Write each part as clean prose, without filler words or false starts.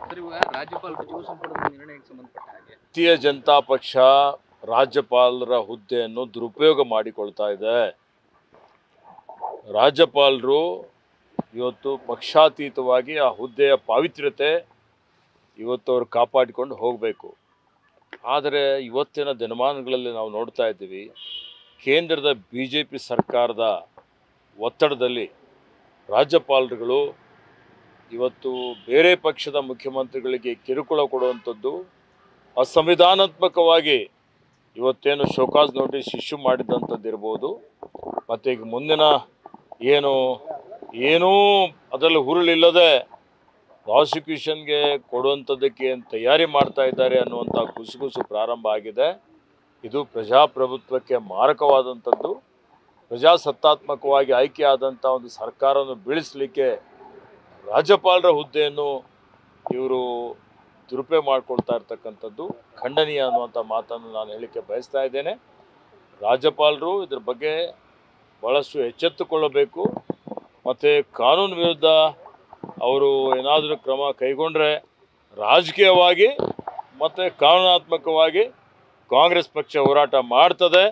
Sir, ಇವಾಗ ರಾಜ್ಯಪಾಲ ಸಚಿವ ಸಂಪುಟದ ನಿರ್ಣಯಕ್ಕೆ ಸಂಬಂಧಪಟ್ಟ ಹಾಗೆ ಭಾರತೀಯ ಜನತಾ ಪಕ್ಷ ರಾಜ್ಯಪಾಲರ ಹುದ್ದೆಯನ್ನು ದುರುಪಯೋಗ ಮಾಡಿಕೊಳ್ತಾ ಇದೆ. ರಾಜ್ಯಪಾಲರು ಇವತ್ತು ಪಕ್ಷಾತೀತವಾಗಿ ಆ ಹುದ್ದೆಯ ಪಾವಿತ್ರ್ಯತೆ ಇವತ್ತು ಅವರು ಕಾಪಾಡಿಕೊಂಡು ಹೋಗಬೇಕು. ಆದರೆ ಇವತ್ತಿನ ದಿನಮಾನಗಳಲ್ಲಿ ನಾವು ನೋಡ್ತಾ ಇದ್ದೀವಿ, ಕೇಂದ್ರದ BJP ಸರ್ಕಾರದ ಒತ್ತಡದಲ್ಲಿ ರಾಜ್ಯಪಾಲರುಗಳು ಇವತ್ತು ಬೇರೆ ಪಕ್ಷದ ಮುಖ್ಯಮಂತ್ರಿಗಳಿಗೆ ಕಿರುಕುಳ ಕೊಡುವಂಥದ್ದು, ಅಸಂವಿಧಾನಾತ್ಮಕವಾಗಿ ಇವತ್ತೇನು ಶೋಕಾಸ್ ನೋಟಿಸ್ ಇಶ್ಯೂ ಮಾಡಿದಂಥದ್ದು ಇರ್ಬೋದು, ಮತ್ತು ಈಗ ಮುಂದಿನ ಏನೂ ಅದರಲ್ಲಿ ಹುರುಳಿಲ್ಲದೆ ಪ್ರಾಸಿಕ್ಯೂಷನ್ಗೆ ಕೊಡುವಂಥದ್ದಕ್ಕೆ ತಯಾರಿ ಮಾಡ್ತಾ ಇದ್ದಾರೆ ಅನ್ನುವಂಥ ಗುಸುಗುಸು ಪ್ರಾರಂಭ ಆಗಿದೆ. ಇದು ಪ್ರಜಾಪ್ರಭುತ್ವಕ್ಕೆ ಮಾರಕವಾದಂಥದ್ದು. ಪ್ರಜಾಸತ್ತಾತ್ಮಕವಾಗಿ ಆಯ್ಕೆಯಾದಂಥ ಒಂದು ಸರ್ಕಾರವನ್ನು ಬೀಳಿಸಲಿಕ್ಕೆ ರಾಜ್ಯಪಾಲರ ಹುದ್ದೆಯನ್ನು ಇವರು ದುರುಪಯೋಗ ಮಾಡಿಕೊಳ್ತಾ ಇರ್ತಕ್ಕಂಥದ್ದು ಖಂಡನೀಯ ಅನ್ನುವಂಥ ಮಾತನ್ನು ನಾನು ಹೇಳಲಿಕ್ಕೆ ಬಯಸ್ತಾ ಇದ್ದೇನೆ. ರಾಜ್ಯಪಾಲರು ಇದ್ರ ಬಗ್ಗೆ ಭಾಳಷ್ಟು ಎಚ್ಚೆತ್ತುಕೊಳ್ಳಬೇಕು ಮತ್ತು ಕಾನೂನು ವಿರುದ್ಧ ಅವರು ಏನಾದರೂ ಕ್ರಮ ಕೈಗೊಂಡ್ರೆ ರಾಜಕೀಯವಾಗಿ ಮತ್ತು ಕಾನೂನಾತ್ಮಕವಾಗಿ ಕಾಂಗ್ರೆಸ್ ಪಕ್ಷ ಹೋರಾಟ ಮಾಡ್ತದೆ.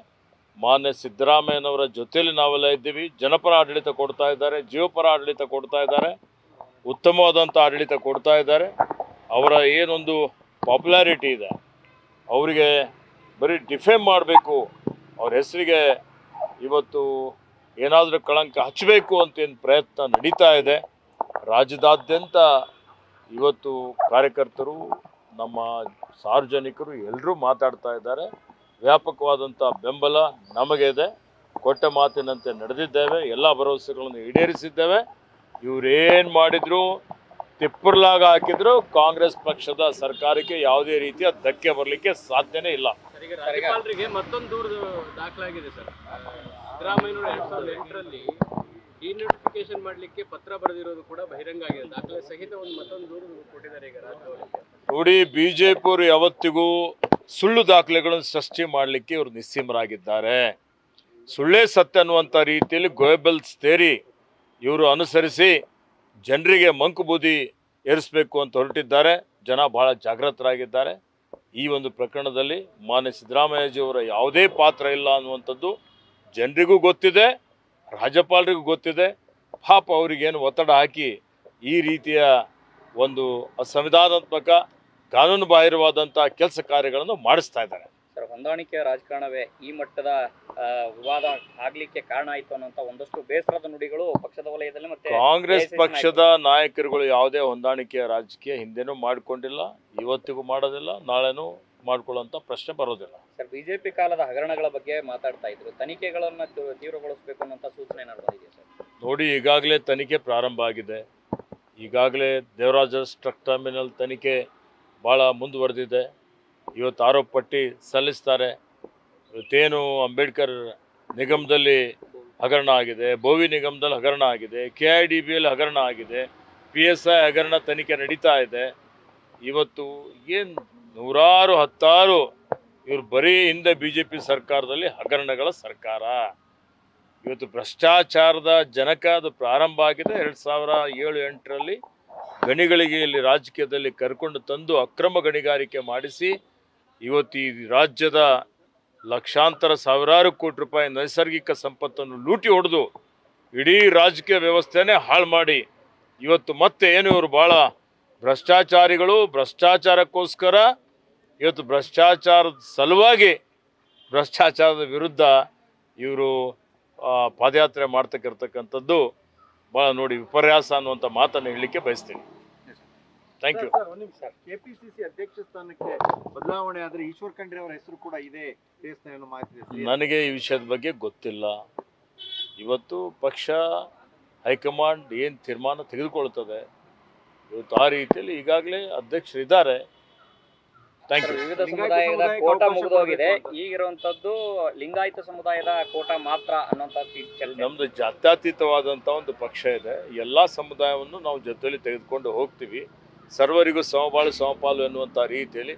ಮಾನ್ಯ ಸಿದ್ದರಾಮಯ್ಯನವರ ಜೊತೆಯಲ್ಲಿ ನಾವೆಲ್ಲ ಇದ್ದೀವಿ. ಜನಪರ ಆಡಳಿತ ಕೊಡ್ತಾ ಇದ್ದಾರೆ, ಜೀವಪರ ಆಡಳಿತ ಕೊಡ್ತಾ ಇದ್ದಾರೆ, ಉತ್ತಮವಾದಂಥ ಆಡಳಿತ ಕೊಡ್ತಾ ಇದ್ದಾರೆ. ಅವರ ಏನೊಂದು ಪಾಪ್ಯುಲಾರಿಟಿ ಇದೆ, ಅವರಿಗೆ ಬರೀ ಡಿಫೇಮ್ ಮಾಡಬೇಕು, ಅವ್ರ ಹೆಸರಿಗೆ ಇವತ್ತು ಏನಾದರೂ ಕಳಂಕ ಹಚ್ಚಬೇಕು ಅಂತೇನು ಪ್ರಯತ್ನ ನಡೀತಾ ಇದೆ. ರಾಜ್ಯದಾದ್ಯಂತ ಇವತ್ತು ಕಾರ್ಯಕರ್ತರು, ನಮ್ಮ ಸಾರ್ವಜನಿಕರು ಎಲ್ಲರೂ ಮಾತಾಡ್ತಾ ಇದ್ದಾರೆ. ವ್ಯಾಪಕವಾದಂಥ ಬೆಂಬಲ ನಮಗೆ ಇದೆ. ಕೊಟ್ಟ ಮಾತಿನಂತೆ ನಡೆದಿದ್ದೇವೆ, ಎಲ್ಲ ಭರವಸೆಗಳನ್ನು ಈಡೇರಿಸಿದ್ದೇವೆ. ಇವರೇನು ಮಾಡಿದ್ರು, ತಿಪ್ಪರ್ಲಾಗ ಹಾಕಿದ್ರು, ಕಾಂಗ್ರೆಸ್ ಪಕ್ಷದ ಸರ್ಕಾರಕ್ಕೆ ಯಾವುದೇ ರೀತಿಯ ಧಕ್ಕೆ ಬರಲಿಕ್ಕೆ ಸಾಧ್ಯನೇ ಇಲ್ಲ. ರಾಜ್ಯಪಾಲರಿಗೆ ಮತ್ತೊಂದು ದೂರು ದಾಖಲಾಗಿದೆ ಸರ್. ಸಿದ್ದರಾಮಯ್ಯನವರು 2008ರಲ್ಲಿ ಡಿನೋಟಿಫಿಕೇಶನ್ ಮಾಡಲಿಕ್ಕೆ ಪತ್ರ ಬರೆದಿರೋದು ಕೂಡ ಬಹಿರಂಗ ಆಗಿದೆ. ದಾಖಲೆ ಸಹಿತ ಮತ್ತೊಂದು ದೂರು ಕೊಟ್ಟಿದ್ದಾರೆ ಈಗ ರಾಜ್ಯಪಾಲರಿಗೆ. ನೋಡಿ, BJP ಅವರು ಯಾವತ್ತಿಗೂ ಸುಳ್ಳು ದಾಖಲೆಗಳನ್ನು ಸೃಷ್ಟಿ ಮಾಡಲಿಕ್ಕೆ ಇವರು ನಿಸ್ಸೀಮರಾಗಿದ್ದಾರೆ. ಸುಳ್ಳೇ ಸತ್ಯ ಅನ್ನುವಂಥ ರೀತಿಯಲ್ಲಿ ಗೋಯಬಲ್ಸ್ ಥಿಯರಿ ಇವರು ಅನುಸರಿಸಿ ಜನರಿಗೆ ಮಂಕು ಬೂದಿ ಏರಿಸಬೇಕು ಅಂತ ಹೊರಟಿದ್ದಾರೆ. ಜನ ಬಹಳ ಜಾಗೃತರಾಗಿದ್ದಾರೆ. ಈ ಒಂದು ಪ್ರಕರಣದಲ್ಲಿ ಮಾನ್ಯ ಸಿದ್ದರಾಮಯ್ಯಜಿಯವರ ಯಾವುದೇ ಪಾತ್ರ ಇಲ್ಲ ಅನ್ನುವಂಥದ್ದು ಜನರಿಗೂ ಗೊತ್ತಿದೆ, ರಾಜ್ಯಪಾಲರಿಗೂ ಗೊತ್ತಿದೆ. ಪಾಪ ಅವರಿಗೇನು ಒತ್ತಡ ಹಾಕಿ ಈ ರೀತಿಯ ಒಂದು ಅಸಂವಿಧಾನಾತ್ಮಕ ಕಾನೂನು ಬಾಹಿರವಾದಂಥ ಕೆಲಸ ಕಾರ್ಯಗಳನ್ನು ಮಾಡಿಸ್ತಾ ಇದ್ದಾರೆ. ಸರ್, ಹೊಂದಾಣಿಕೆಯ ರಾಜಕಾರಣವೇ ಈ ಮಟ್ಟದ ವಿವಾದ ಆಗ್ಲಿಕ್ಕೆ ಕಾರಣ ಆಯಿತು ಅನ್ನೋಂಥ ಒಂದಷ್ಟು ಬೇಸರದ ನುಡಿಗಳು ಪಕ್ಷದ ವಲಯದಲ್ಲಿ ಮತ್ತೆ ಕಾಂಗ್ರೆಸ್ ಪಕ್ಷದ ನಾಯಕರುಗಳು ಯಾವುದೇ ಹೊಂದಾಣಿಕೆಯ ರಾಜಕೀಯ ಹಿಂದೆನೂ ಮಾಡಿಕೊಂಡಿಲ್ಲ, ಇವತ್ತಿಗೂ ಮಾಡೋದಿಲ್ಲ, ನಾಳೆನೂ ಮಾಡ್ಕೊಳ್ಳೋಂಥ ಪ್ರಶ್ನೆ ಬರೋದಿಲ್ಲ. ಸರ್, BJP ಕಾಲದ ಹಗರಣಗಳ ಬಗ್ಗೆ ಮಾತಾಡ್ತಾ ಇದ್ರು. ತನಿಖೆಗಳನ್ನು ತೀವ್ರಗೊಳಿಸಬೇಕು ಅನ್ನೋಂಥ ಸೂಚನೆ ಏನಾದ್ರು ಬಂದಿದೆಯಾ ಸರ್? ನೋಡಿ, ಈಗಾಗಲೇ ತನಿಖೆ ಪ್ರಾರಂಭ ಆಗಿದೆ. ಈಗಾಗಲೇ ದೇವರಾಜ ಟ್ರಕ್ ಟರ್ಮಿನಲ್ ತನಿಖೆ ಭಾಳ ಮುಂದುವರೆದಿದೆ. ಇವತ್ತು ಆರೋಪ ಪಟ್ಟಿ ಸಲ್ಲಿಸ್ತಾರೆ. ಇವತ್ತೇನು ಅಂಬೇಡ್ಕರ್ ನಿಗಮದಲ್ಲಿ ಹಗರಣ ಆಗಿದೆ, ಬೋವಿ ನಿಗಮದಲ್ಲಿ ಹಗರಣ ಆಗಿದೆ, KIDBಯಲ್ಲಿ ಹಗರಣ ಆಗಿದೆ, PSI ಹಗರಣ ತನಿಖೆ ನಡೀತಾ ಇದೆ. ಇವತ್ತು ಏನು ನೂರಾರು ಹತ್ತಾರು ಇವರು ಬರೀ ಹಿಂದೆ BJP ಸರ್ಕಾರದಲ್ಲಿ ಹಗರಣಗಳ ಸರ್ಕಾರ. ಇವತ್ತು ಭ್ರಷ್ಟಾಚಾರದ ಜನಕ ಅದು ಪ್ರಾರಂಭ ಆಗಿದೆ. 2007-8ರಲ್ಲಿ ಗಣಿಗಳಿಗೆ ಇಲ್ಲಿ ರಾಜಕೀಯದಲ್ಲಿ ಕರ್ಕೊಂಡು ತಂದು ಅಕ್ರಮ ಗಣಿಗಾರಿಕೆ ಮಾಡಿಸಿ ಇವತ್ತು ಈ ರಾಜ್ಯದ ಲಕ್ಷಾಂತರ ಸಾವಿರಾರು ಕೋಟಿ ರೂಪಾಯಿ ನೈಸರ್ಗಿಕ ಸಂಪತ್ತನ್ನು ಲೂಟಿ ಹೊಡೆದು ಇಡೀ ರಾಜಕೀಯ ವ್ಯವಸ್ಥೆನೇ ಹಾಳು ಮಾಡಿ ಇವತ್ತು ಮತ್ತೆ ಏನು ಇವರು ಭಾಳ ಭ್ರಷ್ಟಾಚಾರಿಗಳು, ಭ್ರಷ್ಟಾಚಾರಕ್ಕೋಸ್ಕರ ಇವತ್ತು ಭ್ರಷ್ಟಾಚಾರದ ಸಲುವಾಗಿ ಭ್ರಷ್ಟಾಚಾರದ ವಿರುದ್ಧ ಇವರು ಪಾದಯಾತ್ರೆ ಮಾಡ್ತಕ್ಕಿರ್ತಕ್ಕಂಥದ್ದು ಭಾಳ ನೋಡಿ ವಿಪರ್ಯಾಸ ಅನ್ನುವಂಥ ಮಾತನ್ನು ಹೇಳಲಿಕ್ಕೆ ಬಯಸ್ತೀನಿ. Thank you. KPCC ಅಧ್ಯಕ್ಷ ಸ್ಥಾನಕ್ಕೆ ಬದಲಾವಣೆ ಆದರೆ ಈಶ್ವರ್ ಖಂಡ್ರೆ ಅವರ ಹೆಸರು ಕೂಡ ಇದೆ ಮಾಹಿತಿ. ನನಗೆ ಈ ವಿಷಯದ ಬಗ್ಗೆ ಗೊತ್ತಿಲ್ಲ. ಇವತ್ತು ಪಕ್ಷ ಹೈಕಮಾಂಡ್ ಏನು ತೀರ್ಮಾನ ತೆಗೆದುಕೊಳ್ತದೆ, ಇವತ್ತು ಆ ರೀತಿಯಲ್ಲಿ ಈಗಾಗಲೇ ಅಧ್ಯಕ್ಷರಿದ್ದಾರೆ. Thank you. ವಿವಿಧ ಸಮುದಾಯದ ಕೋಟಾ ಮುಗಿದೋಗಿದೆ, ಈಗಿರುವಂತದ್ದು ಲಿಂಗಾಯತ ಸಮುದಾಯದ ಕೋಟಾ ಮಾತ್ರ ಅನ್ನೋಂಥ ನಮ್ದು ಜಾತ್ಯತೀತವಾದಂಥ ಒಂದು ಪಕ್ಷ ಇದೆ. ಎಲ್ಲ ಸಮುದಾಯವನ್ನು ನಾವು ಜೊತೆಯಲ್ಲಿ ತೆಗೆದುಕೊಂಡು ಹೋಗ್ತೀವಿ. ಸರ್ವರಿಗೂ ಸಮಬಾಳು ಸಮಪಾಲು ಎನ್ನುವಂಥ ರೀತಿಯಲ್ಲಿ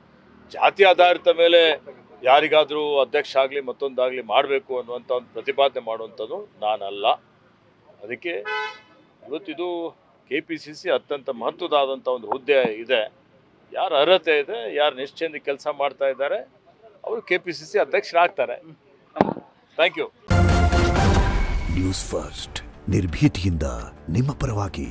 ಜಾತಿ ಆಧಾರಿತ ಮೇಲೆ ಯಾರಿಗಾದರೂ ಅಧ್ಯಕ್ಷ ಆಗಲಿ ಮತ್ತೊಂದಾಗಲಿ ಮಾಡಬೇಕು ಅನ್ನುವಂಥ ಒಂದು ಪ್ರತಿಪಾದನೆ ಮಾಡುವಂಥದ್ದು ನಾನಲ್ಲ. ಅದಕ್ಕೆ ಇವತ್ತಿದು KPCC ಅತ್ಯಂತ ಮಹತ್ವದಾದಂಥ ಒಂದು ಹುದ್ದೆ ಇದೆ. ಯಾರು ಅರ್ಹತೆ ಇದೆ, ಯಾರು ನಿಶ್ಚಯಿಂದ ಕೆಲಸ ಮಾಡ್ತಾ ಇದ್ದಾರೆ ಅವರು KPCC ಅಧ್ಯಕ್ಷರಾಗ್ತಾರೆ. Thank you. ನ್ಯೂಸ್ ಫಸ್ಟ್ ನಿರ್ಭೀತಿಯಿಂದ ನಿಮ್ಮ ಪರವಾಗಿ.